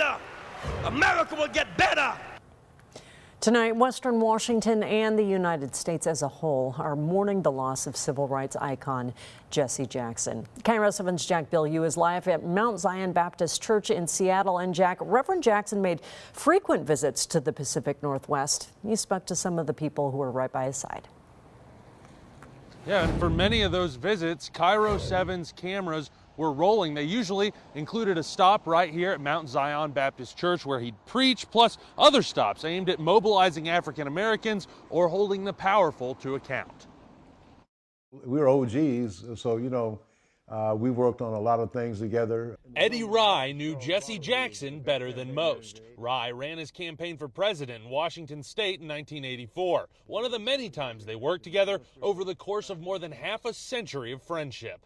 better. America will get better. Tonight, Western Washington and the United States as a whole are mourning the loss of civil rights icon Jesse Jackson. KIRO 7's Jack Bilyeu is live at Mount Zion Baptist Church in Seattle. And Jack, Reverend Jackson made frequent visits to the Pacific Northwest. He spoke to some of the people who were right by his side. Yeah, and for many of those visits, KIRO 7's cameras were rolling. They usually included a stop right here at Mount Zion Baptist Church where he'd preach, plus other stops aimed at mobilizing African Americans or holding the powerful to account. We were OGs, so, we worked on a lot of things together. Eddie Rye knew Jesse Jackson better than most. Rye ran his campaign for president in Washington State in 1984, one of the many times they worked together over the course of more than half a century of friendship.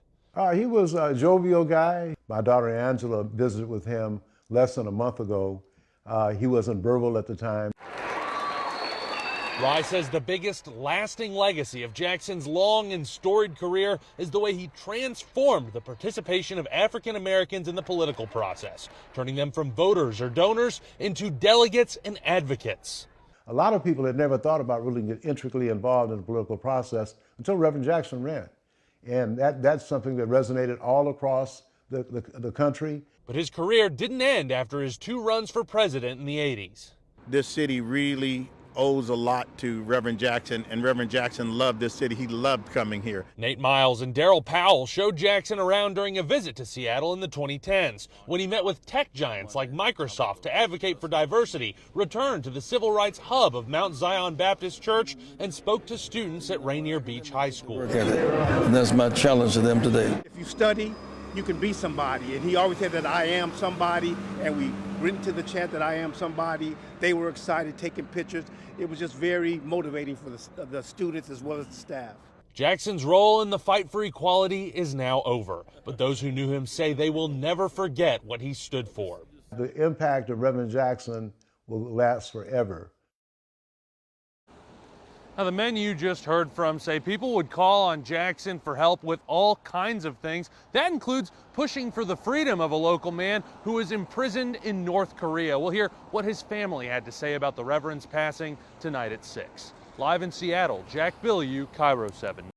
He was a jovial guy. My daughter Angela visited with him less than a month ago. He wasn't verbal at the time. Rye says the biggest lasting legacy of Jackson's long and storied career is the way he transformed the participation of African Americans in the political process, turning them from voters or donors into delegates and advocates. A lot of people had never thought about really getting intricately involved in the political process until Reverend Jackson ran. And that's something that resonated all across the country. But his career didn't end after his 2 runs for president in the 80s. This city really owes a lot to Reverend Jackson, and Reverend Jackson loved this city. He loved coming here. Nate Miles and Daryl Powell showed Jackson around during a visit to Seattle in the 2010s when he met with tech giants like Microsoft to advocate for diversity, returned to the civil rights hub of Mount Zion Baptist Church, and spoke to students at Rainier Beach High School. And that's my challenge to them today. If you study, you can be somebody. And he always said that I am somebody, and we went into the chant that I am somebody. They were excited, taking pictures. It was just very motivating for the students as well as the staff. Jackson's role in the fight for equality is now over, but those who knew him say they will never forget what he stood for. The impact of Reverend Jackson will last forever. Now, the men you just heard from say people would call on Jackson for help with all kinds of things. That includes pushing for the freedom of a local man who is imprisoned in North Korea. We'll hear what his family had to say about the Reverend's passing tonight at 6. Live in Seattle, Jack Bilyeu, KIRO 7.